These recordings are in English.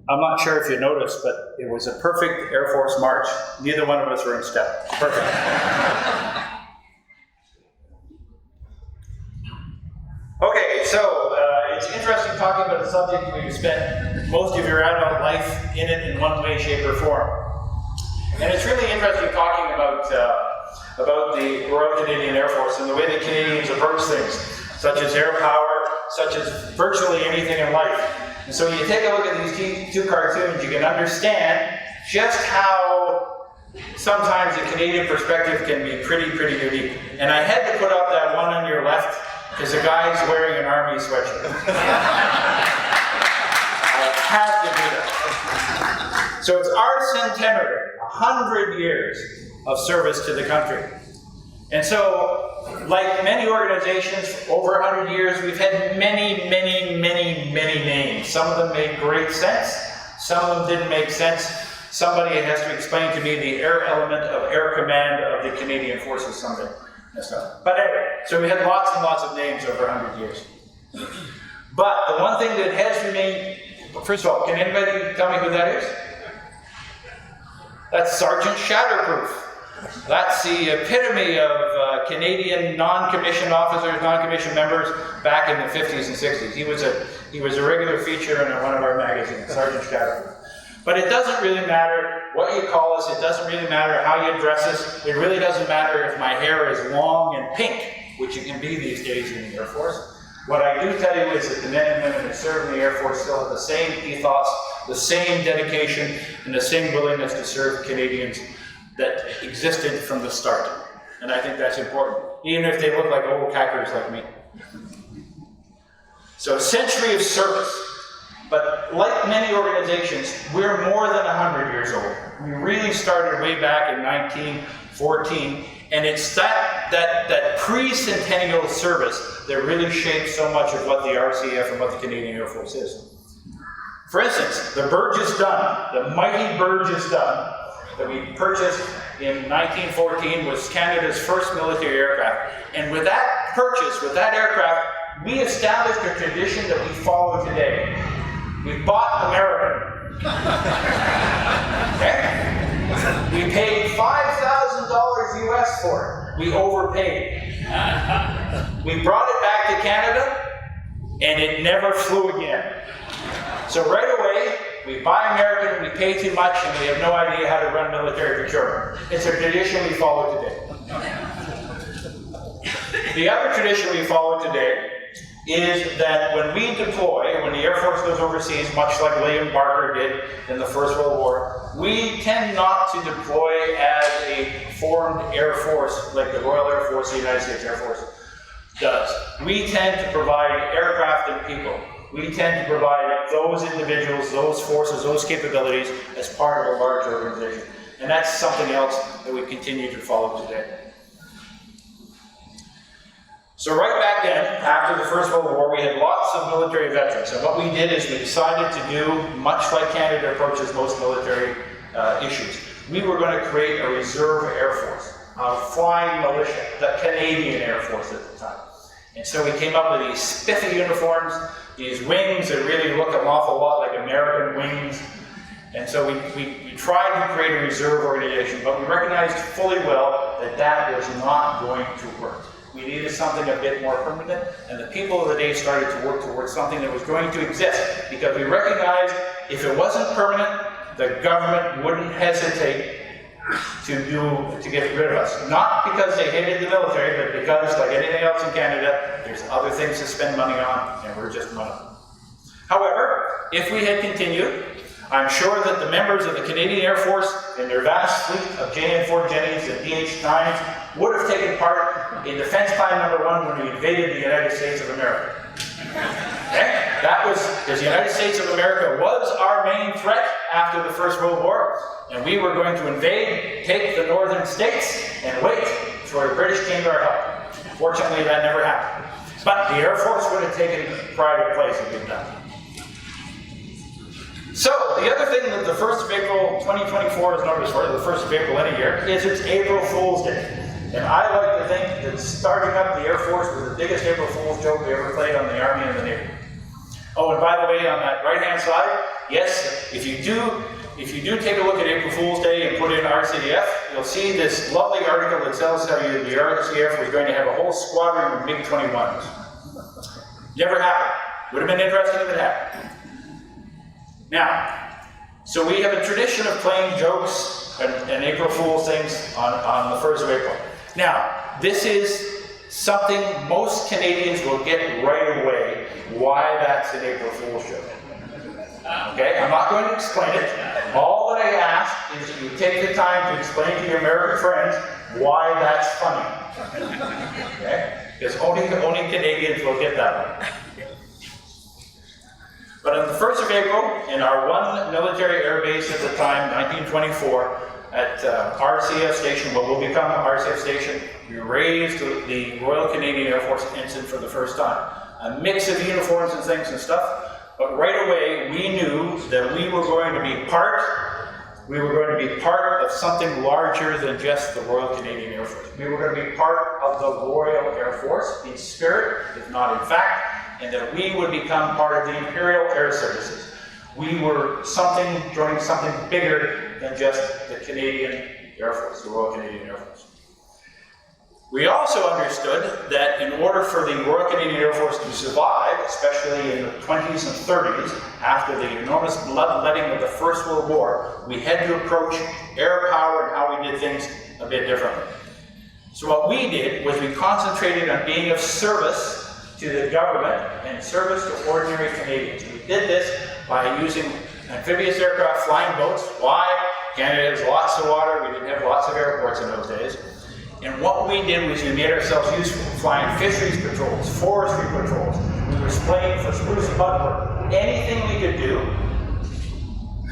I'm not sure if you noticed, but it was a perfect Air Force march. Neither one of us were in step. Perfect. Okay, so it's interesting talking about a subject where you spent most of your adult life in it in one way, shape, or form. And it's really interesting talking about the Royal Canadian Air Force and the way the Canadians approach things, such as air power, such as virtually anything in life. And so you take a look at these two cartoons, you can understand just how sometimes the Canadian perspective can be pretty unique. And I had to put up that one on your left because the guy's wearing an army sweatshirt. I had to do that. So it's our centenary, 100 years of service to the country. And so, like many organizations, over 100 years, we've had many names. Some of them made great sense, some of them didn't make sense. Somebody has to explain to me the air element of Air Command of the Canadian Forces someday. But anyway, so we had lots and lots of names over 100 years. But the one thing that has remained, first of all, can anybody tell me who that is? That's Sergeant Shatterproof. That's the epitome of Canadian non-commissioned officers, non-commissioned members back in the 50s and 60s. He was a regular feature in one of our magazines, Sergeant Shatterproof. But it doesn't really matter what you call us, it doesn't really matter how you dress us, it really doesn't matter if my hair is long and pink, which it can be these days in the Air Force. What I do tell you is that the men and women who serve in the Air Force still have the same ethos, the same dedication, and the same willingness to serve Canadians that existed from the start. And I think that's important, even if they look like old cackers like me. So a century of service. But like many organizations, we're more than 100 years old. We really started way back in 1914, and it's that pre-centennial service that really shaped so much of what the RCF and what the Canadian Air Force is. For instance, the Burgess Dunn, the mighty Burgess Dunn, that we purchased in 1914 was Canada's first military aircraft. And with that purchase, with that aircraft, we established a tradition that we follow today. We bought American. Okay? We paid $5,000 US for it. We overpaid. We brought it back to Canada, and it never flew again. So right away, we buy American, we pay too much, and we have no idea how to run military procurement. It's a tradition we follow today. The other tradition we follow today is that when we deploy, when the Air Force goes overseas, much like William Barker did in the First World War, we tend not to deploy as a formed Air Force like the Royal Air Force, the United States Air Force does. We tend to provide aircraft and people. We tend to provide those individuals, those forces, those capabilities as part of a large organization. And that's something else that we continue to follow today. So right back then, after the First World War, we had lots of military veterans. And what we did is we decided to do, much like Canada approaches most military issues, we were going to create a reserve Air Force, a flying militia, the Canadian Air Force at the time. And so we came up with these spiffy uniforms, these wings that really look an awful lot like American wings. And so we tried to create a reserve organization, but we recognized fully well that that was not going to work. We needed something a bit more permanent, and the people of the day started to work towards something that was going to exist, because we recognized if it wasn't permanent, the government wouldn't hesitate to get rid of us. Not because they hated the military, but because, like anything else in Canada, there's other things to spend money on, and we're just money. However, if we had continued, I'm sure that the members of the Canadian Air Force and their vast fleet of JN-4 Jennings and DH-9s would have taken part in Defense Plan No. 1 when we invaded the United States of America. Okay? That was, because the United States of America was our main threat after the First World War, and we were going to invade, take the northern states, and wait for the British came to our help. Fortunately, that never happened. But the Air Force would have taken pride of place if we'd done. So, the other thing that the 1st of April 2024 is noticed for, the 1st of April any year, is it's April Fool's Day. And I like to think that starting up the Air Force was the biggest April Fool's joke we ever played on the Army and the Navy. Oh, Oh, and by the way, on that right-hand side, yes, if you do take a look at April Fool's Day and put in RCF, you'll see this lovely article that tells how the RCF was going to have a whole squadron of MiG-21s. Never happened. Would have been interesting if it happened. Now, so we have a tradition of playing jokes and April Fool's things on the 1st of April. Now, this is something most Canadians will get right away, why that's an April Fool's joke. Okay, I'm not going to explain it. All that I ask is that you take the time to explain to your American friends why that's funny. Okay? Because only Canadians will get that one. But on the 1st of April, in our one military air base at the time, 1924, at RCF Station, what will become RCF Station, we raised the Royal Canadian Air Force ensign for the first time. A mix of uniforms and things and stuff. But right away, we knew that we were going to be part of something larger than just the Royal Canadian Air Force. We were going to be part of the Royal Air Force, in spirit, if not in fact, and that we would become part of the Imperial Air Services. We were joining something bigger than just the Canadian Air Force, the Royal Canadian Air Force. We also understood that in order for the Royal Canadian Air Force to survive, especially in the 20s and 30s, after the enormous bloodletting of the First World War, we had to approach air power and how we did things a bit differently. So what we did was we concentrated on being of service to the government and service to ordinary Canadians. We did this by using amphibious aircraft, flying boats. Why? Canada has lots of water. We didn't have lots of airports in those days. And what we did was we made ourselves useful, flying fisheries patrols, forestry patrols. We were spraying for spruce bud work. Anything we could do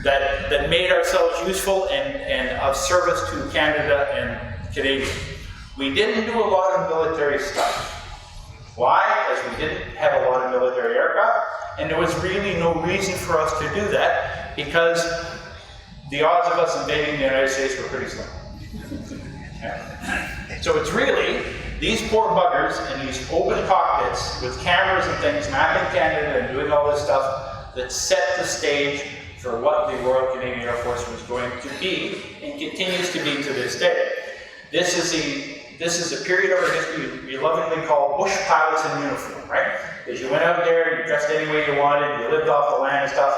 that made ourselves useful and of service to Canada and Canadians. We didn't do a lot of military stuff. Why? Because we didn't have a lot of military aircraft, and there was really no reason for us to do that because the odds of us invading the United States were pretty slim. So it's really these poor buggers in these open cockpits with cameras and things mapping Canada and doing all this stuff that set the stage for what the Royal Canadian Air Force was going to be and continues to be to this day. This is a period of our history we lovingly call bush pilots in uniform, right? Because you went out there, you dressed any way you wanted, you lived off the land and stuff.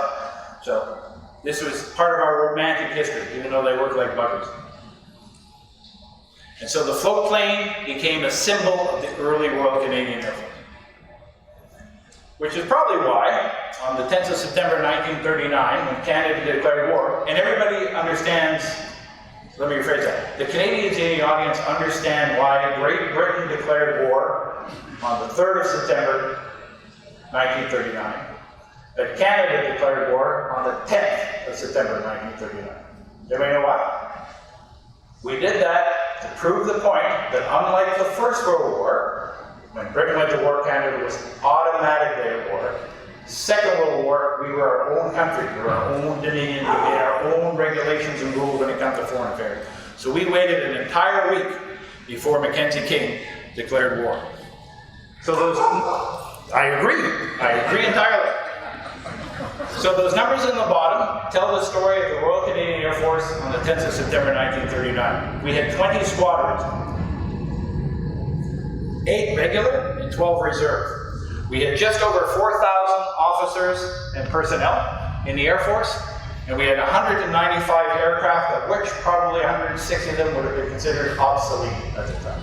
So this was part of our romantic history, even though they worked like buggers. And so the float plane became a symbol of the early Royal Canadian Air Force. Which is probably why, on the 10th of September 1939, when Canada declared war, and everybody understands, let me rephrase that, the Canadians in the audience understand why Great Britain declared war on the 3rd of September 1939, but Canada declared war on the 10th of September 1939. Everybody know why? We did that to prove the point that unlike the First World War, when Britain went to war, Canada was automatically at war. Second World War, we were our own country, we were our own dominion, we made our own regulations and rules when it comes to foreign affairs. So we waited an entire week before Mackenzie King declared war. So those, I agree entirely. So those numbers in the bottom tell the story of the Royal Canadian Air Force on the 10th of September 1939. We had 20 squadrons, 8 regular and 12 reserve. We had just over 4,000 officers and personnel in the Air Force, and we had 195 aircraft, of which probably 160 of them would have been considered obsolete at the time.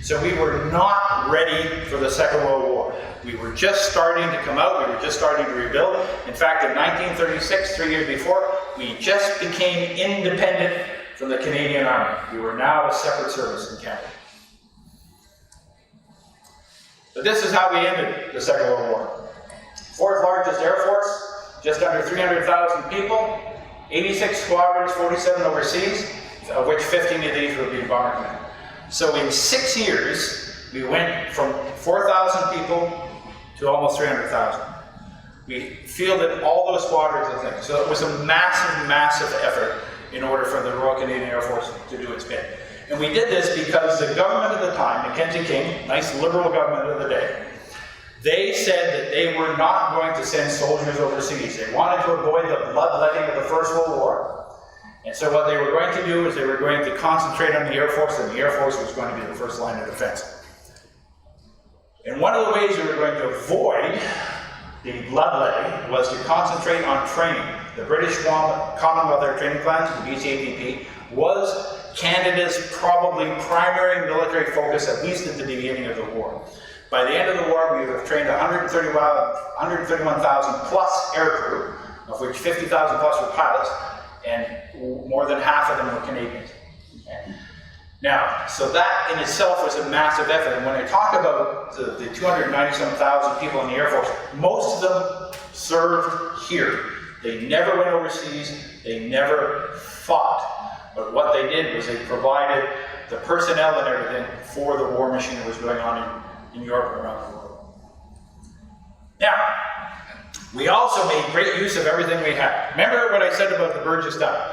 So we were not ready for the Second World War. We were just starting to come out, we were just starting to rebuild. In fact, in 1936, 3 years before, we just became independent from the Canadian Army. We were now a separate service in Canada. But this is how we ended the Second World War. 4th largest Air Force, just under 300,000 people, 86 squadrons, 47 overseas, of which 15 of these would be Bomber Command. So in 6 years, we went from 4,000 people to almost 300,000. We fielded all those squadrons and things. So it was a massive, massive effort in order for the Royal Canadian Air Force to do its bit. And we did this because the government at the time, Mackenzie King, nice liberal government of the day, They said that they were not going to send soldiers overseas. They wanted to avoid the bloodletting of the First World War. And so what they were going to do is they were going to concentrate on the Air Force, and the Air Force was going to be the first line of defense. And one of the ways we were going to avoid the bloodletting was to concentrate on training. The British Commonwealth Air Training Plan, the BCAPP, was Canada's probably primary military focus, at least at the beginning of the war. By the end of the war, we would have trained 131,000 plus aircrew, of which 50,000 plus were pilots, and more than half of them were Canadians. Okay. Now, so that in itself was a massive effort. And when I talk about the 297,000 people in the Air Force, most of them served here. They never went overseas, they never fought. But what they did was they provided the personnel and everything for the war machine that was going on in Europe and around the world. Now, we also made great use of everything we had. Remember what I said about the Burgess Dunn?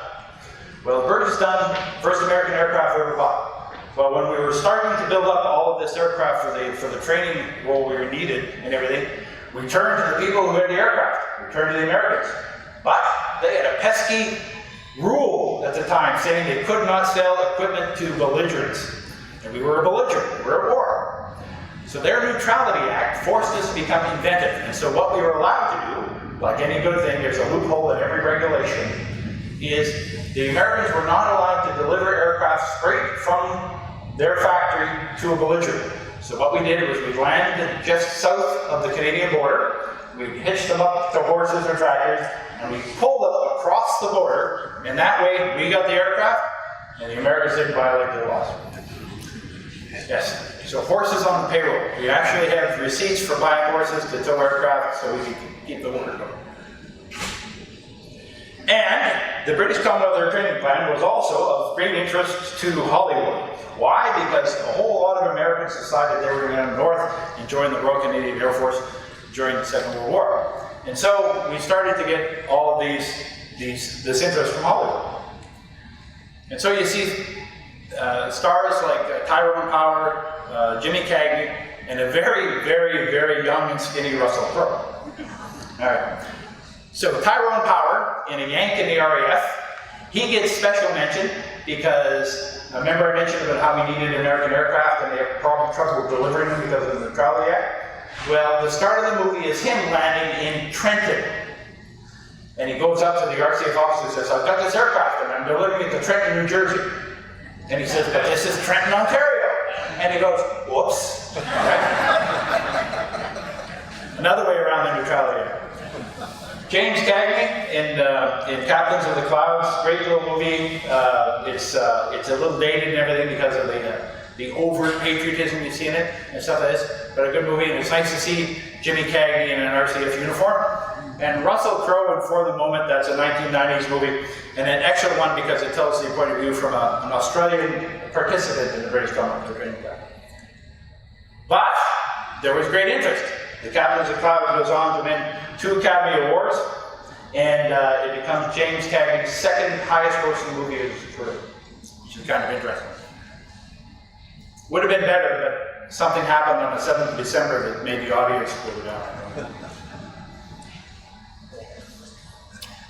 Well, the Burgess Dunn, first American aircraft ever bought. Well, when we were starting to build up all of this aircraft for the training role we needed and everything, we turned to the people who had the aircraft. We turned to the Americans. But they had a pesky rule at the time saying they could not sell equipment to belligerents. And we were a belligerent, we were at war. So their Neutrality Act forced us to become inventive. And so what we were allowed to do, like any good thing, there's a loophole in every regulation, is the Americans were not allowed to deliver aircraft straight from their factory to a belligerent. So what we did was we landed just south of the Canadian border, we hitched them up to horses or tractors, and we pulled them across the border, and that way we got the aircraft, and the Americans didn't violate their laws. Yes. So horses on the payroll. We actually have receipts for buying horses to tow aircraft so we can keep the order going. And the British Commonwealth Air Training Plan was also of great interest to Hollywood. Why? Because a whole lot of Americans decided they were going to go north and join the Royal Canadian Air Force during the Second World War. And so we started to get all of this interest from Hollywood. And so you see stars like Tyrone Power, Jimmy Cagney, and a very, very, very young and skinny Russell Crowe. All right. So Tyrone Power, in a Yank in the RAF, he gets special mention because, remember I mentioned about how we needed American aircraft and they have trouble delivering them because of the Neutrality Act? Well, the start of the movie is him landing in Trenton. And he goes up to the RCF officer and says, I've got this aircraft and I'm delivering it to Trenton, New Jersey. And he says, but this is Trenton, Ontario. And he goes, whoops. Another way around the Neutrality Act. James Cagney in Captains of the Clouds, great little movie. It's a little dated and everything because of the overt patriotism you see in it and stuff like this, but a good movie, and it's nice to see Jimmy Cagney in an RCF uniform. And Russell Crowe in For the Moment, that's a 1990s movie, and an excellent one because it tells the point of view from an Australian participant in the British Commonwealth Training Plan. But there was great interest. The Captains of the Clouds goes on to win 2 Academy Awards, and it becomes James Cagney's second highest grossing movie of his career, which is kind of interesting. Would have been better, but something happened on the 7th of December that made the audience go down.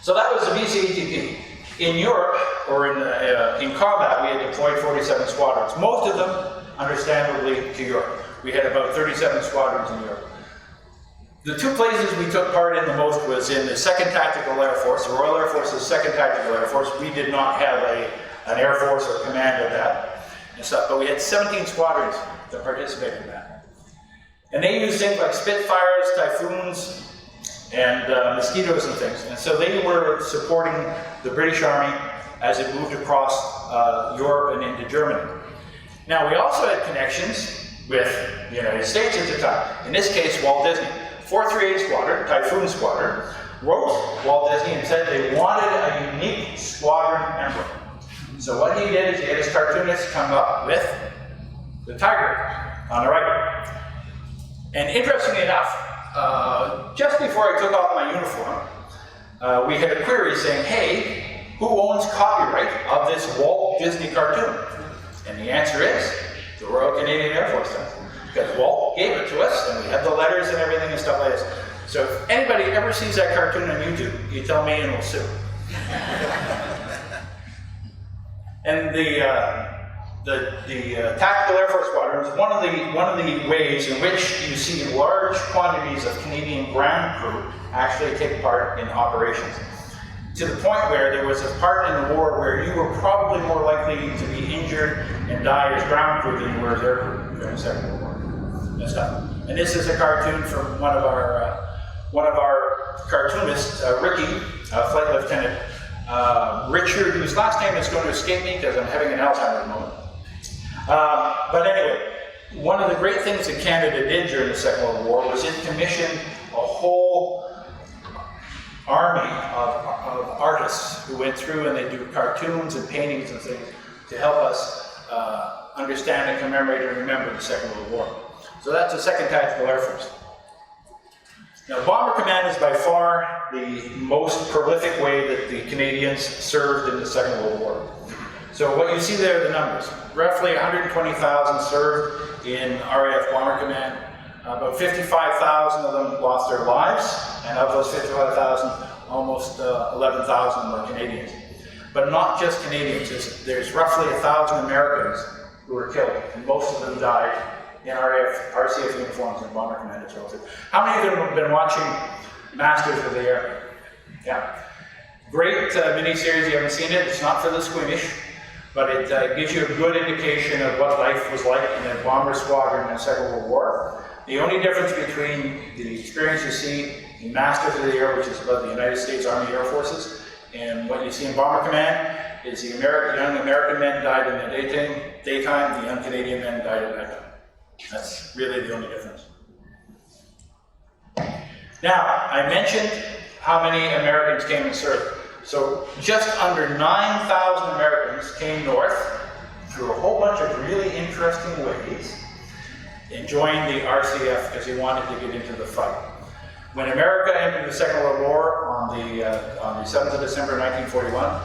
So that was the BCATP. In Europe, or in combat, we had deployed 47 squadrons. Most of them, understandably, to Europe. We had about 37 squadrons in Europe. The 2 places we took part in the most was in the 2nd Tactical Air Force, the Royal Air Force's 2nd Tactical Air Force. We did not have an Air Force or command of that and stuff, but we had 17 squadrons that participated in that. And they used things like Spitfires, Typhoons, and Mosquitoes and things. And so they were supporting the British Army as it moved across Europe and into Germany. Now, we also had connections with the United States at the time. In this case, Walt Disney. 438 Squadron, Typhoon Squadron, wrote Walt Disney and said they wanted a unique squadron emblem. So what he did is he had his cartoonist come up with the tiger on the right. And interestingly enough, just before I took off my uniform, we had a query saying, hey, who owns copyright of this Walt Disney cartoon? And the answer is, the Royal Canadian Air Force does. Because Walt Paul gave it to us, and we had the letters and everything and stuff like this. So if anybody ever sees that cartoon on YouTube, you tell me and we'll sue. And the Tactical Air Force Squadron is one of the ways in which you see large quantities of Canadian ground crew actually take part in operations. To the point where there was a part in the war where you were probably more likely to be injured and die as ground crew than you were as air crew during the Second World War. And stuff. And this is a cartoon from one of our cartoonists, Ricky, Flight Lieutenant Richard, whose last name is going to escape me because I'm having an Alzheimer's moment. But anyway, one of the great things that Canada did during the Second World War was it commissioned a whole army of artists who went through and they do cartoons and paintings and things to help us understand and commemorate and remember the Second World War. So that's the 2nd Tactical Air Force. Now, Bomber Command is by far the most prolific way that the Canadians served in the Second World War. So what you see there are the numbers. Roughly 120,000 served in RAF Bomber Command. About 55,000 of them lost their lives, and of those 55,000, almost 11,000 were Canadians. But not just Canadians, there's roughly 1,000 Americans who were killed, and most of them died in RCF uniforms and Bomber Command as well. How many of them have been watching Masters of the Air? Yeah. Great mini-series, you haven't seen it, it's not for the squeamish, but it gives you a good indication of what life was like in a bomber squadron in the Second World War. The only difference between the experience you see in Masters of the Air, which is about the United States Army Air Forces, and what you see in Bomber Command is the young American men died in the daytime, the young Canadian men died at nighttime. That's really the only difference. Now, I mentioned how many Americans came and served. So just under 9,000 Americans came north through a whole bunch of really interesting ways and joined the RCF because they wanted to get into the fight. When America entered the Second World War on the 7th of December 1941,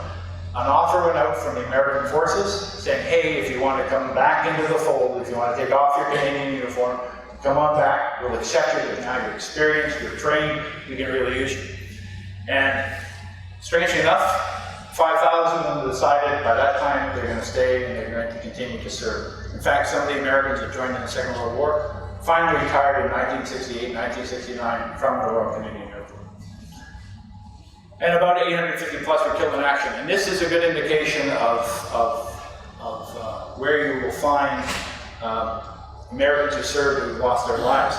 an offer went out from the American forces saying, hey, if you want to come back into the fold, if you want to take off your Canadian uniform, come on back, we'll accept you, because now you're experienced, you're trained, we can really use you. And strangely enough, 5,000 of them decided by that time they're going to stay and they're going to continue to serve. In fact, some of the Americans that joined in the Second World War finally retired in 1968, 1969 from the Royal Canadian Air Force. And about 850 plus were killed in action. And this is a good indication of where you will find Americans who served who lost their lives.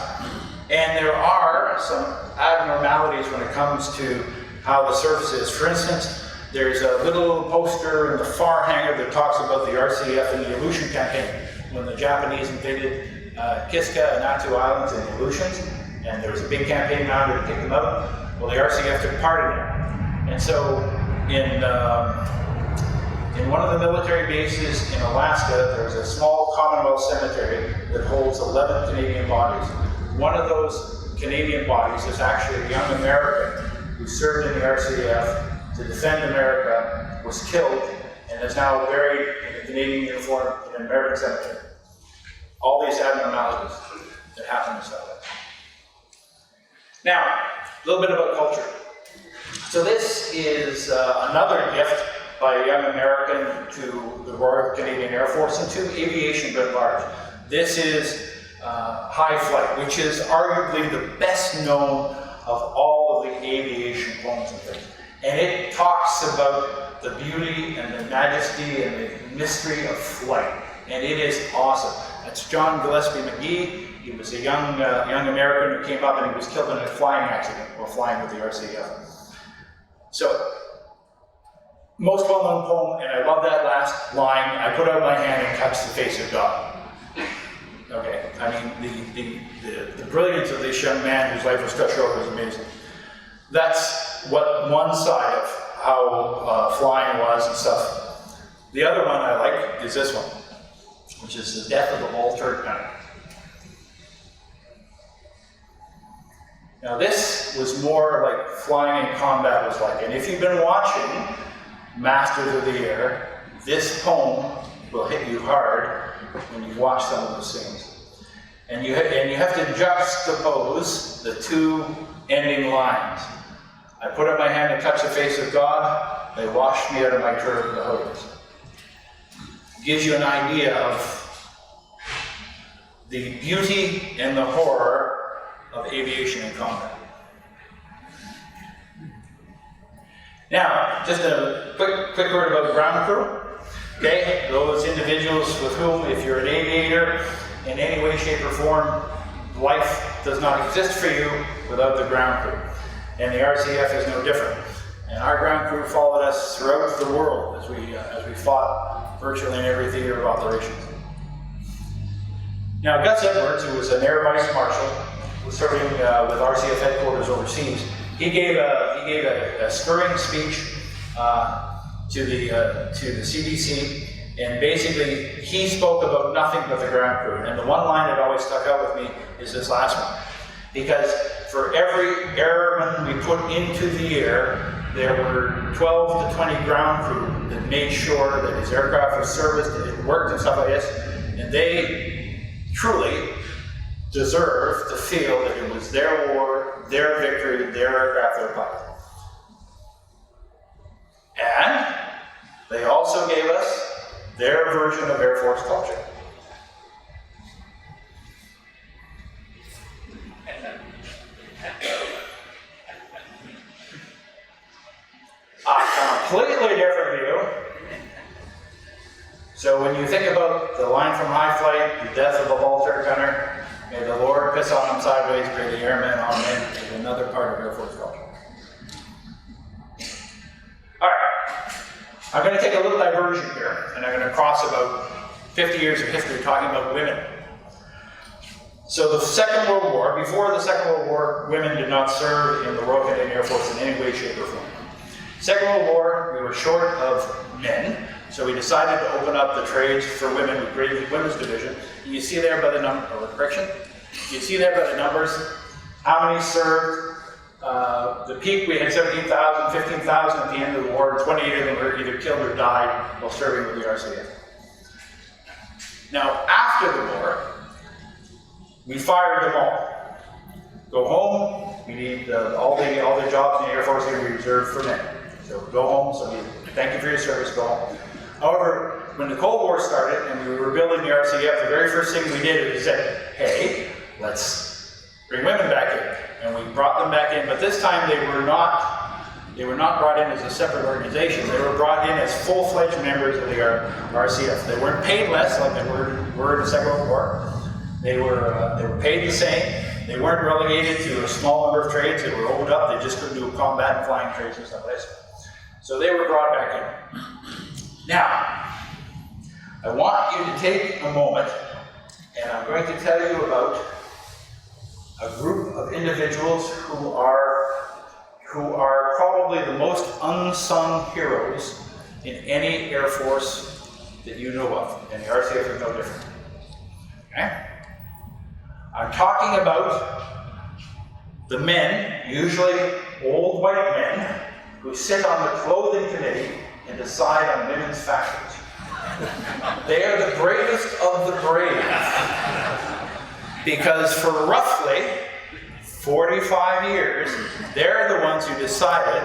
And there are some abnormalities when it comes to how the service is. For instance, there's a little poster in the far hangar that talks about the RCF and the Aleutian campaign, when the Japanese invaded Kiska and Attu Islands and the Aleutians, and there was a big campaign mounted to kick them out. Well, the RCF took part in it. And so in one of the military bases in Alaska, there's a small Commonwealth cemetery that holds 11 Canadian bodies. One of those Canadian bodies is actually a young American who served in the RCF to defend America, was killed, and is now buried in a Canadian uniform in an American cemetery. All these abnormalities that happen in South Africa. Now, a little bit about culture. So this is another gift by a young American to the Royal Canadian Air Force and to aviation writ large. This is High Flight, which is arguably the best known of all of the aviation poems and things. And it talks about the beauty and the majesty and the mystery of flight. And it is awesome. That's John Gillespie McGee. He was a young American who came up and he was killed in a flying accident while flying with the RCF. So, most well-known poem, and I love that last line, I put out my hand and touched the face of God. Okay, I mean, the brilliance of this young man whose life was cut short was amazing. That's what one side of how flying was and stuff. The other one I like is this one, which is the death of the Walter Gunner. Now this was more like flying in combat was like, and if you've been watching Masters of the Air, this poem will hit you hard when you watch some of those scenes. And you have to juxtapose the two ending lines. I put up my hand and touched the face of God. They washed me out of my turban, the hose. Gives you an idea of the beauty and the horror of aviation and combat. Now, just a quick word about the ground crew. Okay, those individuals with whom, if you're an aviator, in any way, shape, or form, life does not exist for you without the ground crew. And the RCF is no different. And our ground crew followed us throughout the world as we fought virtually in every theater of operations. Now, Gus Edwards, who was an Air Vice Marshal, was serving with RCF headquarters overseas. He gave a stirring speech to the CDC, and basically he spoke about nothing but the ground crew. And the one line that always stuck out with me is this last one, because for every airman we put into the air, there were 12 to 20 ground crew that made sure that his aircraft was serviced, that it worked and stuff like this, and they truly deserve to feel that it was their war, their victory, their aircraft, their pilot. And they also gave us their version of Air Force culture. A completely different view. So when you think about the line from High Flight, the death of the Vulture gunner, may the Lord piss on them sideways, pray the airmen, amen, is another part of Air Force culture. All right, I'm going to take a little diversion here, and I'm going to cross about 50 years of history talking about women. So the Second World War, before the Second World War, women did not serve in the Royal Canadian Air Force in any way, shape, or form. Second World War, we were short of men, so we decided to open up the trades for women. We created the Women's Division. And you see there by the number, you see there by the numbers, how many served. The peak, we had 17,000, 15,000 at the end of the war, and 28 of them were either killed or died while serving with the RCF. Now, after the war, we fired them all. Go home, we need all the jobs in the Air Force are going to be reserved for men. So go home, thank you for your service, go home. However, when the Cold War started and we were building the RCF, the very first thing we did was said, hey, let's bring women back in. And we brought them back in, but this time they were not brought in as a separate organization. They were brought in as full-fledged members of the RCF. They weren't paid less like they were in the Second World War. They were paid the same. They weren't relegated to a small number of trades. They were opened up. They just couldn't do combat and flying trades and stuff like this. So they were brought back in. Now, I want you to take a moment, and I'm going to tell you about a group of individuals who are probably the most unsung heroes in any Air Force that you know of, and the RCF is no different. Okay? I'm talking about the men, usually old white men, who sit on the clothing committee and decide on women's fashions. They are the bravest of the brave. Because for roughly 45 years, they're the ones who decided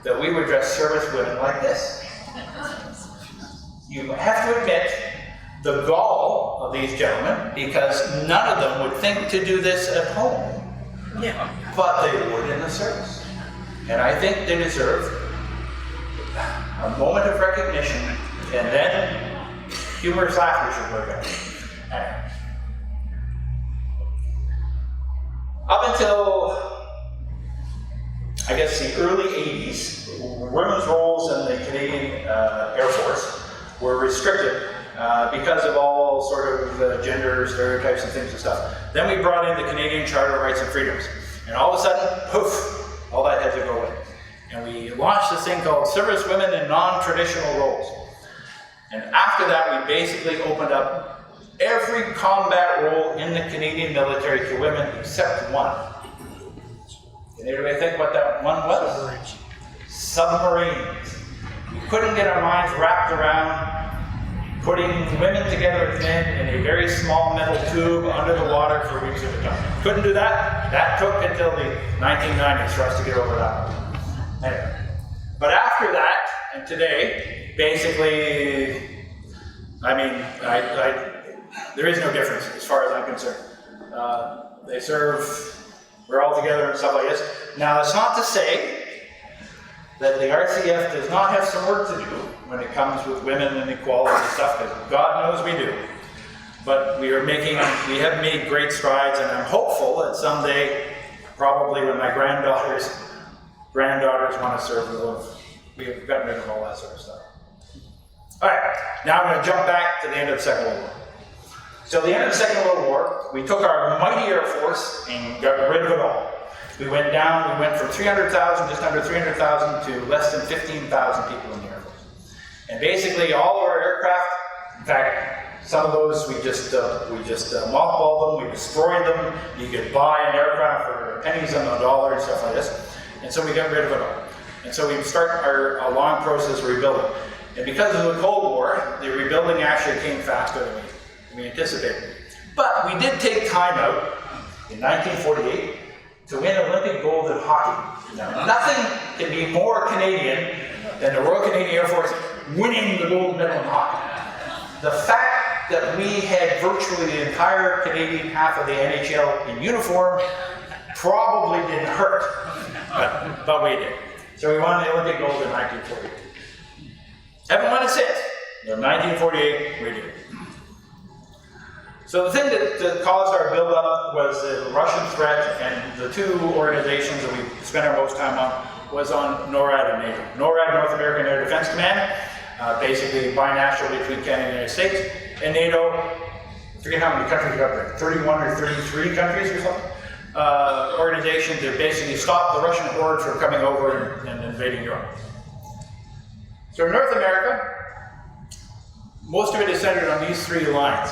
that we would dress service women like this. You have to admit the gall of these gentlemen, because none of them would think to do this at home. Yeah. But they would in the service. And I think they deserve a moment of recognition, and then humorous laughter should work out. Up until, I guess, the early 80s, women's roles in the Canadian Air Force were restricted because of all sort of gender stereotypes and things and stuff. Then we brought in the Canadian Charter of Rights and Freedoms. And all of a sudden, poof, all that had to go away. And we launched this thing called Service Women in Non-Traditional Roles. And after that, we basically opened up every combat role in the Canadian military to women except one. Can anybody think what that one was? Submarines. We couldn't get our minds wrapped around putting women together with men in a very small metal tube under the water for weeks at a time. Couldn't do that. That took until the 1990s for us to get over that. Anyway. But after that, and today, basically, I mean, there is no difference as far as I'm concerned. They serve, we're all together and stuff like this. Now, that's not to say that the RCF does not have some work to do when it comes with women and equality and stuff, because God knows we do. But we have made great strides, and I'm hopeful that someday, probably when my granddaughters want to serve, we've gotten rid of all that sort of stuff. All right, now I'm going to jump back to the end of the Second World War. So the end of the Second World War, we took our mighty Air Force and got rid of it all. We went from 300,000, just under 300,000, to less than 15,000 people in the Air Force. And basically all of our aircraft, in fact, some of those we just mothballed them, we destroyed them. You could buy an aircraft for pennies on the dollar and stuff like this. And so we got rid of it all. And so we start a long process of rebuilding. And because of the Cold War, the rebuilding actually came faster than we anticipated. But we did take time out in 1948 to win Olympic gold in hockey. Now, nothing can be more Canadian than the Royal Canadian Air Force winning the gold medal in hockey. The fact that we had virtually the entire Canadian half of the NHL in uniform probably didn't hurt, but we did. So we won the Olympic gold in 1948. Haven't won it since. In 1948, we did. So the thing that caused our build-up was the Russian threat, and the two organizations that we spent our most time on was on NORAD and NATO. NORAD, North American Air Defense Command, basically binational between Canada and the United States, and NATO, I forget how many countries we got there, 31 or 33 countries or something, organization to basically stop the Russian horde from coming over and invading Europe. So in North America, most of it is centered on these three lines.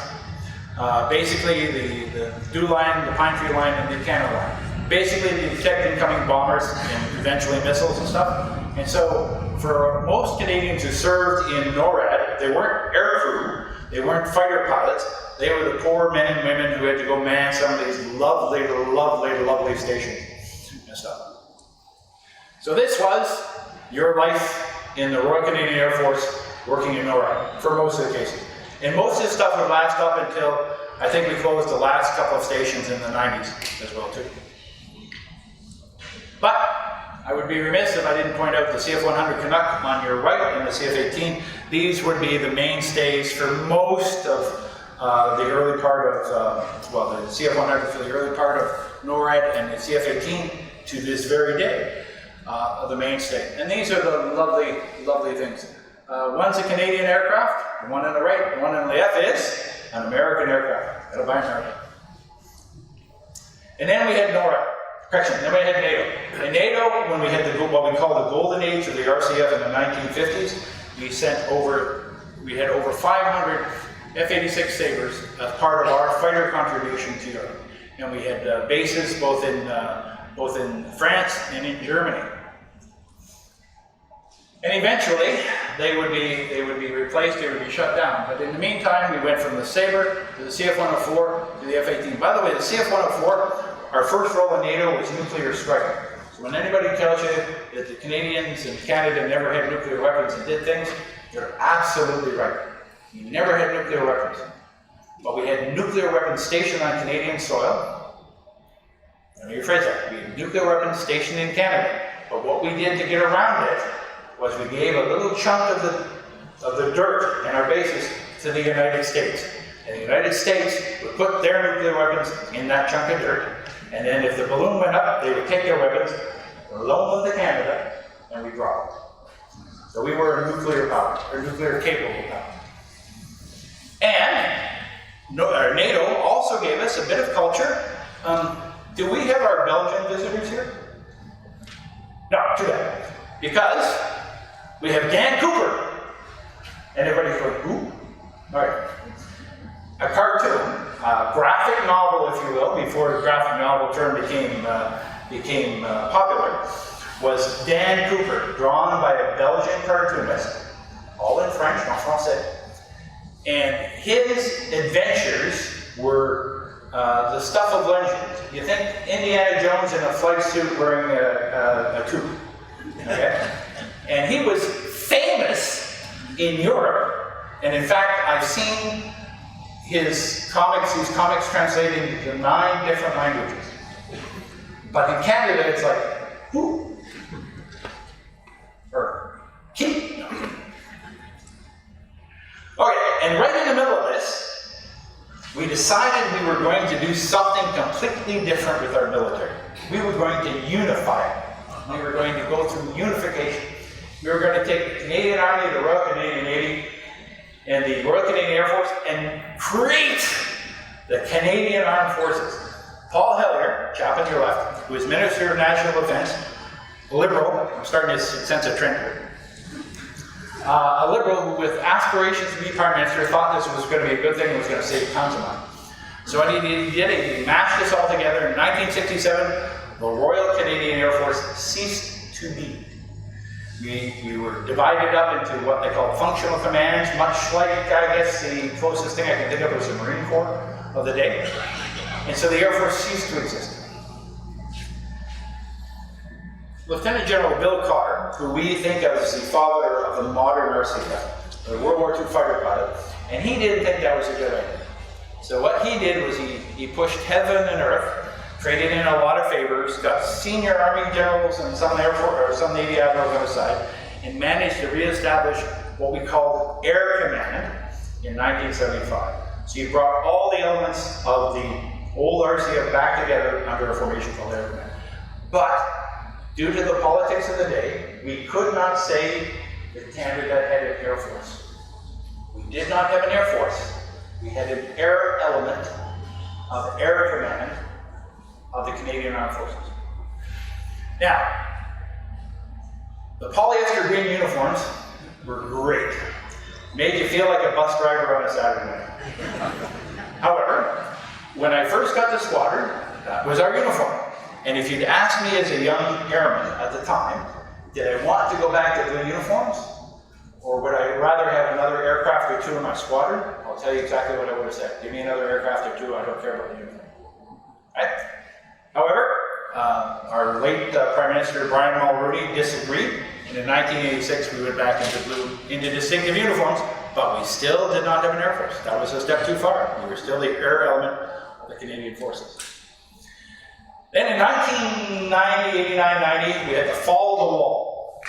Basically the DEW line, the Pine Tree line, and the Canada line. Basically they detect incoming bombers and eventually missiles and stuff. And so for most Canadians who served in NORAD, they weren't aircrew, they weren't fighter pilots, they were the poor men and women who had to go man some of these lovely, lovely, lovely stations and stuff. So this was your life in the Royal Canadian Air Force working in NORAD for most of the cases. And most of this stuff would last up until, I think we closed the last couple of stations in the 90s as well too. But I would be remiss if I didn't point out the CF-100 Canuck on your right and the CF-18. These would be the mainstays for most of the early part of, the CF-100 for the early part of NORAD, and the CF-18 to this very day, the mainstay. And these are the lovely, lovely things. One's a Canadian aircraft, the one on the right, the one on the left is an American aircraft, that'll buy American. And then we had NORAD, correction, then we had NATO. In NATO, when we had what we call the golden age of the RCF in the 1950s, we had over 500 F-86 Sabres as part of our fighter contribution to Europe. And we had bases both in France and in Germany. And eventually, they would be replaced, they would be shut down. But in the meantime, we went from the Sabre to the CF-104 to the F-18. By the way, the CF-104, our first role in NATO was nuclear strike. So when anybody tells you that the Canadians and Canada never had nuclear weapons and did things, they're absolutely right. We never had nuclear weapons. But we had nuclear weapons stationed on Canadian soil. Let me rephrase that. We had nuclear weapons stationed in Canada. But what we did to get around it was we gave a little chunk of the dirt in our bases to the United States. And the United States would put their nuclear weapons in that chunk of dirt. And then if the balloon went up, they would take their weapons, loan them to Canada, and we drop them. So we were a nuclear power, or nuclear capable power. And NATO also gave us a bit of culture. Do we have our Belgian visitors here? No, too bad. Because we have Dan Cooper. And everybody's going, who? All right. A cartoon, a graphic novel, if you will, before the graphic novel term became popular, was Dan Cooper, drawn by a Belgian cartoonist, all in French, en français. And his adventures were the stuff of legend. You think Indiana Jones in a flight suit wearing a tube, okay? And he was famous in Europe, and in fact, I've seen his comics translated into 9 different languages. But in Canada, it's like, who? Or, keep. Okay, and right in the middle of this, we decided we were going to do something completely different with our military. We were going to unify it. We were going to go through unification. We were going to take the Canadian Army, the Royal Canadian Navy, and the Royal Canadian Air Force and create the Canadian Armed Forces. Paul Hellyer, chap on your left, who is Minister of National Defense, a liberal, I'm starting to sense a trend here. A liberal who, with aspirations to be Prime Minister, thought this was going to be a good thing and was going to save tons of money. So what he did, he mashed this all together. In 1967, the Royal Canadian Air Force ceased to be. We were divided up into what they call functional commands, much like, I guess, the closest thing I can think of was the Marine Corps of the day. And so the Air Force ceased to exist. Lieutenant General Bill Carr, who we think of as the father of the modern RCF, the World War II fighter pilot, and he didn't think that was a good idea. So what he did was he pushed heaven and earth, traded in a lot of favors, got senior Army generals and some Air Force or some Navy admirals on the side, and managed to reestablish what we called Air Command in 1975. So you brought all the elements of the old RCF back together under a formation called Air Command. But due to the politics of the day, we could not say that Canada had an Air Force. We did not have an Air Force. We had an air element of Air Command of the Canadian Armed Forces. Now, the polyester green uniforms were great. Made you feel like a bus driver on a Saturday night. However, when I first got to squadron, that was our uniform. And if you'd asked me as a young airman at the time, did I want to go back to blue uniforms? Or would I rather have another aircraft or 2 in my squadron? I'll tell you exactly what I would have said. Give me another aircraft or 2, I don't care about the uniform. Right? However, our late Prime Minister Brian Mulroney disagreed, and in 1986 we went back into distinctive uniforms, but we still did not have an Air Force. That was a step too far. We were still the air element of the Canadian Forces. Then in 1990, 89, 90, we had the fall of the wall.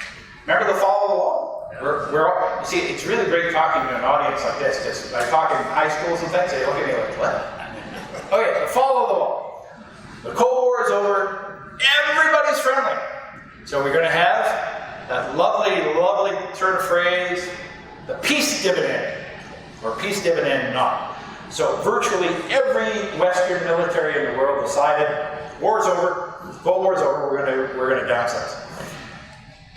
Remember the fall of the wall? You see, it's really great talking to an audience like this, because I talk in high schools and things, they look at me like, what? Okay, the fall of the wall. The Cold War is over, everybody's friendly. So we're going to have that lovely, lovely turn of phrase, the peace dividend, or peace dividend not. So virtually every Western military in the world decided, war's over, Cold War's over, we're going to downsize.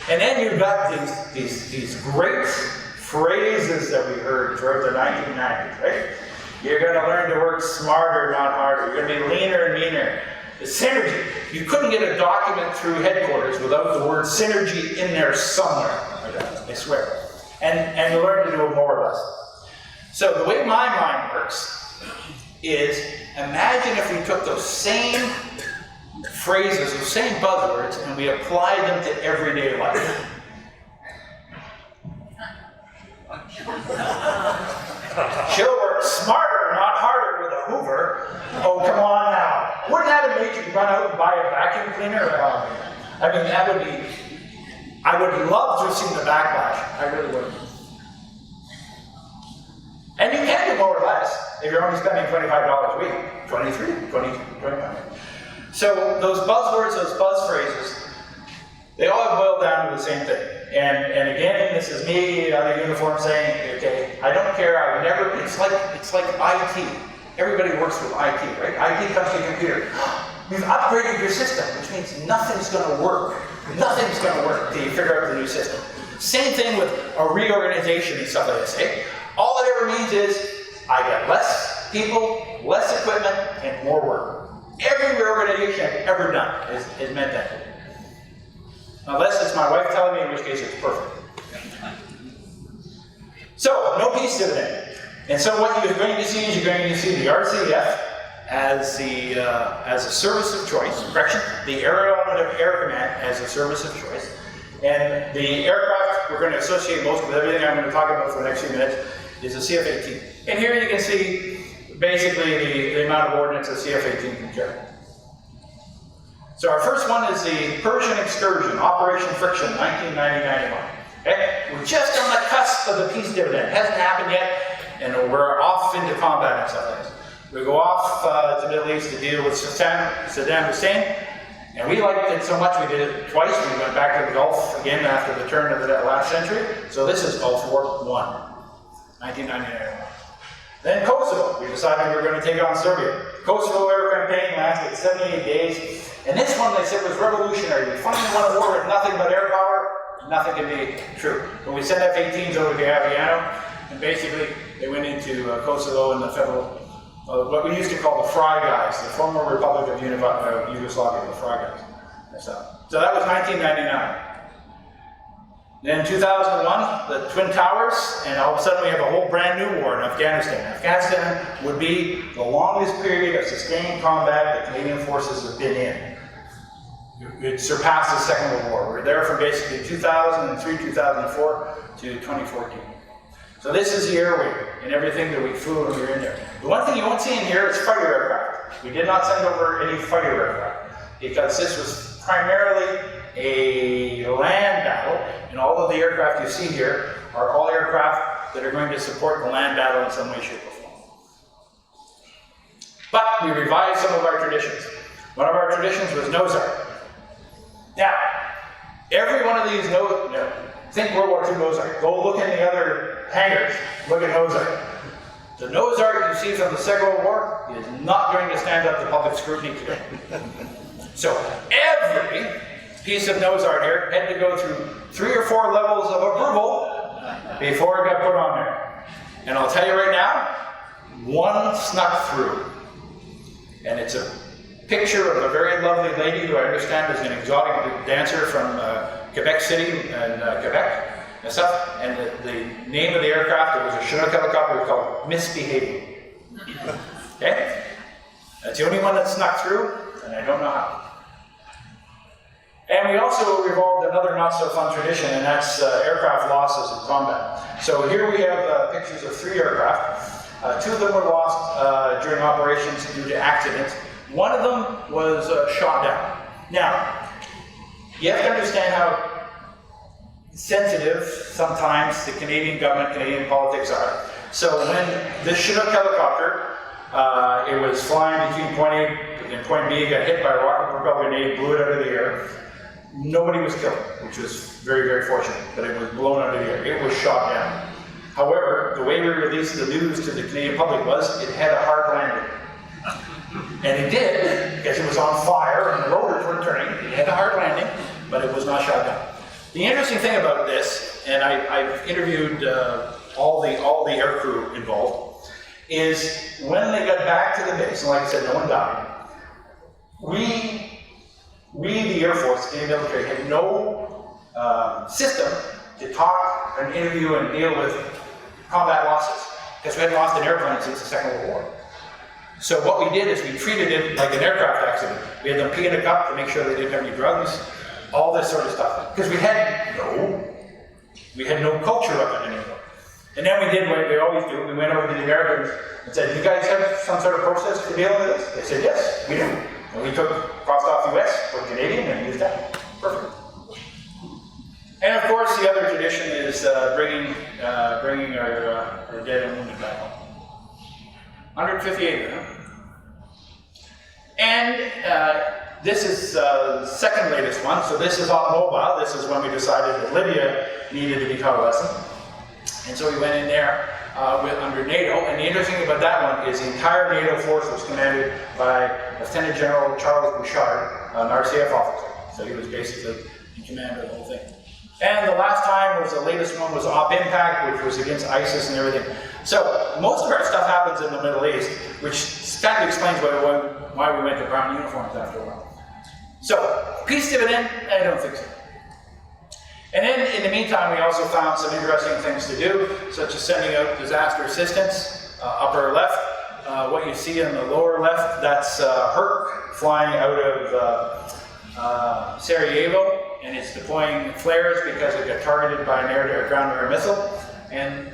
And then you've got these great phrases that we heard throughout the 1990s, right? You're going to learn to work smarter, not harder. You're going to be leaner and meaner. The synergy. You couldn't get a document through headquarters without the word synergy in there somewhere. I swear. And you learn to do it more or less. So the way my mind works is, imagine if we took those same phrases, those same buzzwords, and we applied them to everyday life. She'll work smarter, not harder with a Hoover. Oh, come on now. Wouldn't that have made you run out and buy a vacuum cleaner? I mean, that would be, I would love to have seen the backlash. I really would. And you can do more or less if you're only spending $25 a week. 23, 25. So those buzzwords, those buzz phrases, they all boil down to the same thing. And again, this is me on a uniform saying, okay, I don't care, I would never, it's like IT. Everybody works with IT, right? IT comes to a computer. We've upgraded your system, which means nothing's going to work. Nothing's going to work until you figure out the new system. Same thing with a reorganization and stuff like this, eh? All it ever means is, I get less people, less equipment, and more work. Every reorganization I've ever done is meant that. Unless it's my wife telling me, in which case it's perfect. So, no peace dividend. And so what you're going to see is you're going to see the RCF as a service of choice, correction, the Air Element of Air Command as a service of choice. And the aircraft we're going to associate most with everything I'm going to talk about for the next few minutes is the CF-18. And here you can see basically the amount of ordnance a CF-18 can carry. So our first one is the Persian Excursion, Operation Friction, 1990-91. Okay? We're just on the cusp of the peace dividend. It hasn't happened yet, and we're off into combat and stuff like this. We go off to the Middle East to deal with Saddam Hussein, and we liked it so much we did it twice. We went back to the Gulf again after the turn of the last century. So this is Gulf War I, 1999. Then Kosovo. We decided we were going to take on Serbia. Kosovo air campaign lasted 78 days, and this one they said was revolutionary. We finally won a war with nothing but air power. Nothing can be true. But we sent F-18s over to Aviano, and basically they went into Kosovo and the federal, what we used to call the Fry Guys, the former Republic of Yugoslavia, the Fry Guys. So that was 1999. Then in 2001, the Twin Towers, and all of a sudden we have a whole brand new war in Afghanistan. Afghanistan would be the longest period of sustained combat the Canadian forces have been in. It surpassed the Second World War. We're there from basically 2003, 2004 to 2014. So this is the airway and everything that we flew when we were in there. The one thing you won't see in here is fighter aircraft. We did not send over any fighter aircraft because this was primarily a land battle, and all of the aircraft you see here are all aircraft that are going to support the land battle in some way, shape, or form. But we revised some of our traditions. One of our traditions was nose art. Now, every one of these think World War II nose art. Go look in the other hangars, look at nose art. The nose art you see from the Second World War is not going to stand up to public scrutiny today. So every piece of nose art here had to go through 3 or 4 levels of approval before it got put on there. And I'll tell you right now, one snuck through. And it's a picture of a very lovely lady who I understand is an exotic dancer from Quebec City and Quebec and stuff. And the name of the aircraft, it was a Chinook helicopter, it was called Misbehaving. Okay? That's the only one that snuck through, and I don't know how. And we also revolved another not so fun tradition, and that's aircraft losses in combat. So here we have pictures of 3 aircraft. 2 of them were lost during operations due to accidents. One of them was shot down. Now, you have to understand how sensitive sometimes the Canadian government, Canadian politics are. So when this Chinook helicopter, it was flying between point A and point B, got hit by a rocket-propelled grenade, blew it out of the air. Nobody was killed, which was very, very fortunate, but it was blown out of the air. It was shot down. However, the way we released the news to the Canadian public was it had a hard landing. And it did, because it was on fire and the rotors were turning. It had a hard landing, but it was not shot down. The interesting thing about this, and I've interviewed all the air crew involved, is when they got back to the base, and like I said, no one died, we, the Air Force, the military, had no system to talk and interview and deal with combat losses, because we hadn't lost an airplane since the Second World War. So what we did is we treated it like an aircraft accident. We had them pee in a cup to make sure they didn't have any drugs, all this sort of stuff. Because we had no culture of it anymore. And then we did what we always do. We went over to the Americans and said, "You guys have some sort of process for dealing with this?" They said, "Yes, we do." And we crossed off US, put Canadian, and used that. Perfect. And of course, the other tradition is bringing our dead and wounded back home. 158, huh? And this is the second latest one. So this is on mobile. This is when we decided that Libya needed to be convalescent. And so we went in there under NATO. And the interesting thing about that one is the entire NATO force was commanded by Lieutenant General Charles Bouchard, an RCF officer. So he was basically in command of the whole thing. And the last time was the latest one was Op Impact, which was against ISIS and everything. So most of our stuff happens in the Middle East, which kind of explains why we went to brown uniforms after a while. So peace dividend, I don't think so. And then in the meantime, we also found some interesting things to do, such as sending out disaster assistance. upper left. What you see in the lower left, that's Herc flying out of Sarajevo, and it's deploying flares because it got targeted by an ground-air missile. And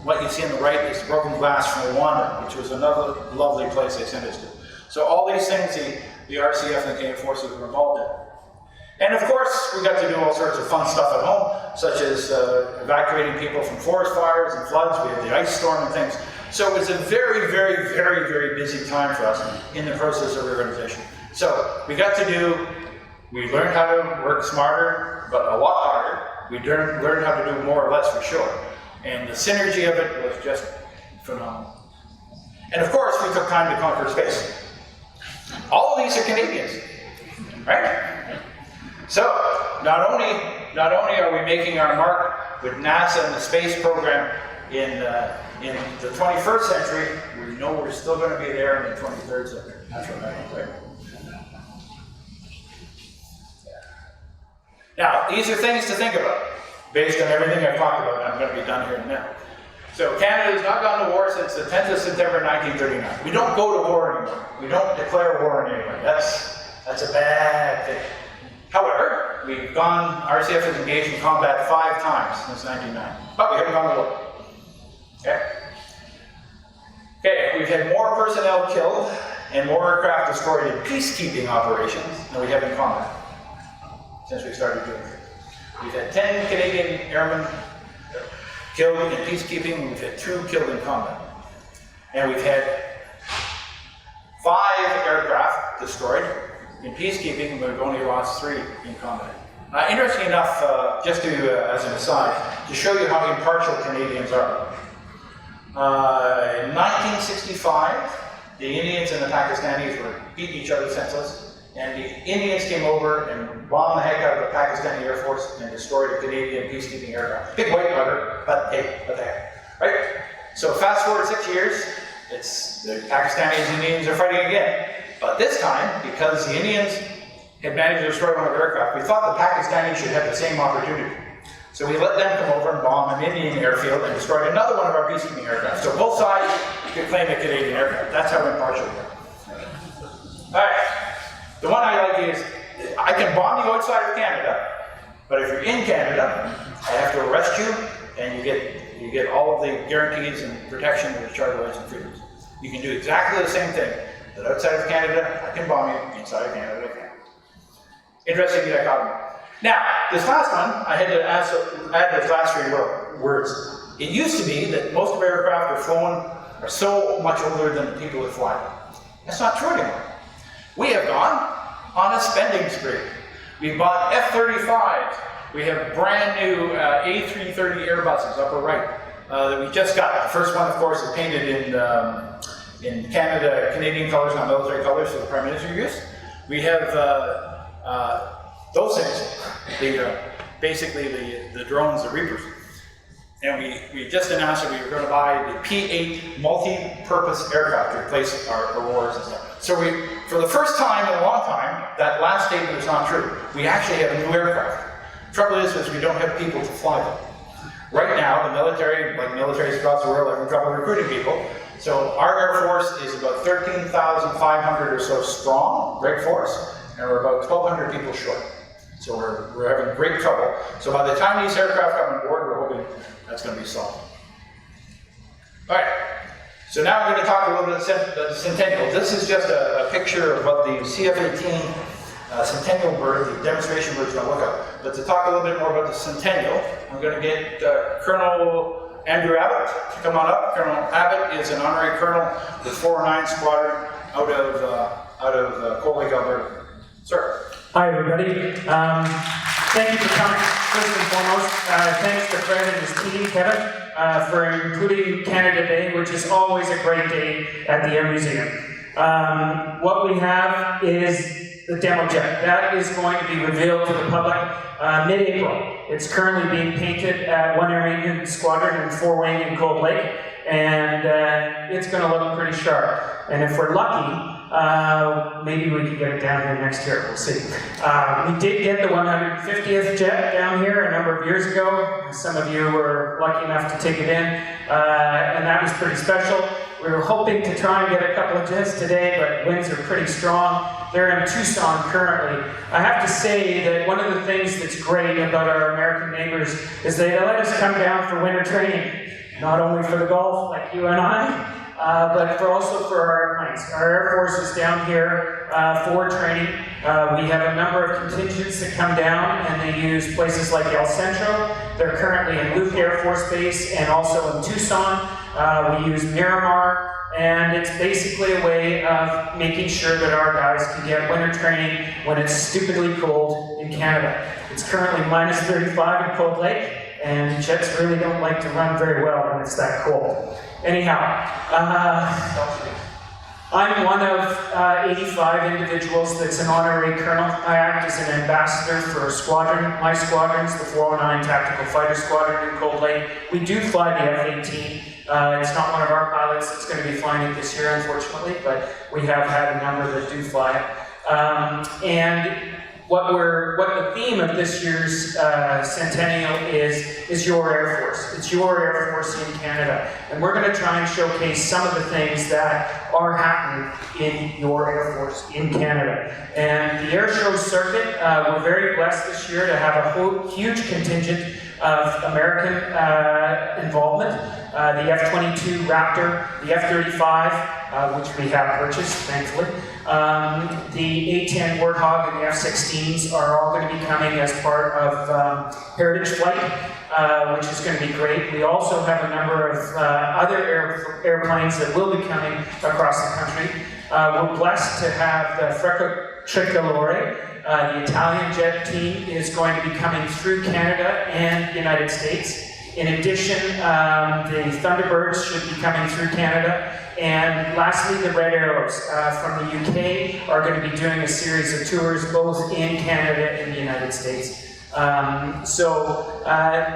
what you see on the right is broken glass from Rwanda, which was another lovely place they sent us to. So all these things the RCF and the Canadian Forces were involved in. And of course, we got to do all sorts of fun stuff at home, such as evacuating people from forest fires and floods. We had the ice storm and things. So it was a very, very, very, very busy time for us in the process of reorganization. So we learned how to work smarter, but a lot harder. We learned how to do more or less for sure. And the synergy of it was just phenomenal. And of course, we took time to conquer space. All of these are Canadians, right? So, not only are we making our mark with NASA and the space program in the 21st century, we know we're still going to be there in the 23rd century. That's what I mean, right? Now, these are things to think about, based on everything I've talked about, and I'm going to be done here in a minute. So Canada has not gone to war since the 10th of September 1939. We don't go to war anymore. We don't declare war on anyone. That's a bad thing. However, RCF has engaged in combat 5 times since 1990, but we haven't gone to war. Okay, we've had more personnel killed and more aircraft destroyed in peacekeeping operations than we have in combat since we started doing it. We've had 10 Canadian airmen killed in peacekeeping, we've had 2 killed in combat. And we've had 5 aircraft destroyed in peacekeeping, and we've only lost 3 in combat. Interesting enough, just to, as an aside, to show you how impartial Canadians are. In 1965, the Indians and the Pakistanis were beating each other senseless, and the Indians came over and bombed the heck out of the Pakistani Air Force and destroyed a Canadian peacekeeping aircraft. Big white bugger, but hey, what the heck, right? So fast forward 6 years, the Pakistanis and Indians are fighting again. But this time, because the Indians had managed to destroy one of their aircraft, we thought the Pakistanis should have the same opportunity. So we let them come over and bomb an Indian airfield and destroyed another one of our peacekeeping aircraft. So both sides could claim a Canadian aircraft. That's how impartial we are. Alright, the one I like is, I can bomb you outside of Canada, but if you're in Canada, I have to arrest you, and you get all of the guarantees and protection of the Charter Rights and Freedoms. You can do exactly the same thing. That outside of Canada, I can bomb you. Inside of Canada, I can't. Interesting dichotomy. Now, this last one, I had to add those last 3 words. It used to be that most of our aircraft are so much older than the people that fly them. That's not true anymore. We have gone on a spending spree. We bought F-35s. We have brand new A330 Airbuses, upper right, that we just got. The first one, of course, is painted in Canada, Canadian colors, not military colors, so the Prime Minister used. We have those things, basically the drones, the Reapers. And we just announced that we were going to buy the P-8 multi-purpose aircraft to replace our Auroras and stuff. So for the first time in a long time, that last statement is not true. We actually have new aircraft. Trouble is we don't have people to fly them. Right now, the military, like militaries across the world, are having trouble recruiting people. So our Air Force is about 13,500 or so strong, great force, and we're about 1,200 people short. So we're having great trouble. So by the time these aircraft come on board, we're hoping that's going to be solved. All right. So now I'm going to talk a little bit about the Centennial. This is just a picture of what the CF-18 Centennial bird, the demonstration bird, is going to look like. But to talk a little bit more about the Centennial, I'm going to get Colonel Andrew Abbott to come on up. Colonel Abbott is an honorary colonel with 409 Squadron out of Cold Lake, Alberta. Sir. Hi, everybody. Thank you for coming. First and foremost, thanks to Fred and his team, Kevin, for including Canada Day, which is always a great day at the Air Museum. What we have is the demo jet. That is going to be revealed to the public mid-April. It's currently being painted at 1 Air Maintenance Squadron in 4 Wing in Cold Lake, and it's going to look pretty sharp. And if we're lucky, maybe we can get it down here next year. We'll see. We did get the 150th jet down here a number of years ago. Some of you were lucky enough to take it in, and that was pretty special. We were hoping to try and get a couple of jets today, but winds are pretty strong. They're in Tucson currently. I have to say that one of the things that's great about our American neighbors is they let us come down for winter training, not only for the golf like you and I, but also for our airplanes. Our Air Force is down here for training. We have a number of contingents that come down and they use places like El Centro. They're currently in Luke Air Force Base and also in Tucson. We use Miramar, and it's basically a way of making sure that our guys can get winter training when it's stupidly cold in Canada. It's currently minus 35 in Cold Lake, and jets really don't like to run very well when it's that cold. Anyhow, I'm one of 85 individuals that's an honorary colonel. I act as an ambassador for a squadron. My squadron's the 409 Tactical Fighter Squadron in Cold Lake. We do fly the F-18. It's not one of our pilots that's going to be flying it this year, unfortunately, but we have had a number that do fly it. And what the theme of this year's centennial is your Air Force. It's your Air Force in Canada. And we're going to try and showcase some of the things that are happening in your Air Force in Canada. And the air show circuit, we're very blessed this year to have a huge contingent of American involvement. The F-22 Raptor, the F-35, which we have purchased, thankfully. The A-10 Warthog and the F-16s are all going to be coming as part of Heritage Flight, which is going to be great. We also have a number of other airplanes that will be coming across the country. We're blessed to have the Freccia Tricolore. The Italian jet team is going to be coming through Canada and the United States. In addition, the Thunderbirds should be coming through Canada. And lastly, the Red Arrows from the UK are going to be doing a series of tours both in Canada and the United States. So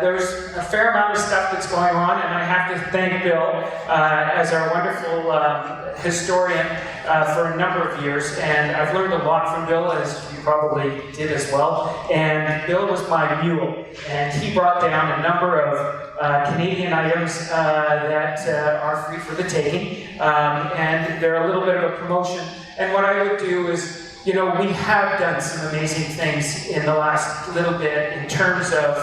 there's a fair amount of stuff that's going on, and I have to thank Bill as our wonderful historian for a number of years, and I've learned a lot from Bill, as you probably did as well. And Bill was my mule, and he brought down a number of Canadian items that are free for the taking, and they're a little bit of a promotion. And what I would do is, you know, we have done some amazing things in the last little bit in terms of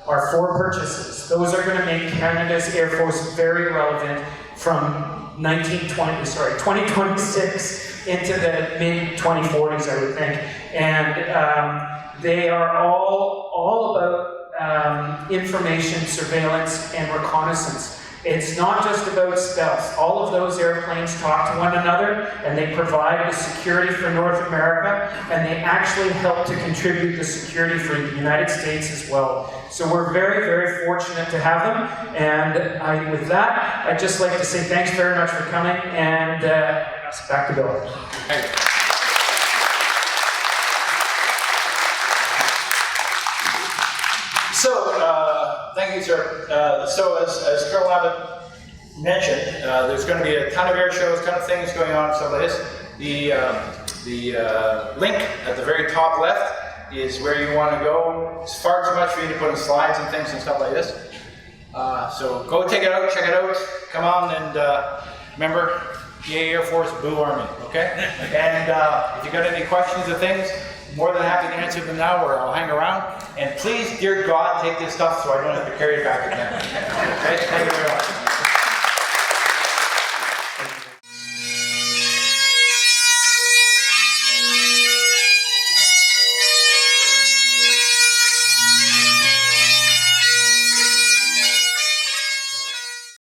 our 4 purchases. Those are going to make Canada's Air Force very relevant from 2026 into the mid-2040s, I would think. And they are all about information, surveillance, and reconnaissance. It's not just about stealth. All of those airplanes talk to one another, and they provide the security for North America, and they actually help to contribute the security for the United States as well. So we're very, very fortunate to have them, and with that, I'd just like to say thanks very much for coming, and pass it back to Bill. Hey. So, thank you, sir. So, as Colonel Abbott mentioned, there's going to be a ton of air shows, ton of things going on. So, this the link at the very top left is where you want to go. It's far too much for you to put in slides and things and stuff like this. So, go check it out. Come on, and remember, Yay Air Force, Boo Army. Okay. And if you got any questions or things, more than happy to answer them now, or I'll hang around. And please, dear God, take this stuff so I don't have to carry it back again. Okay? Thank you very much.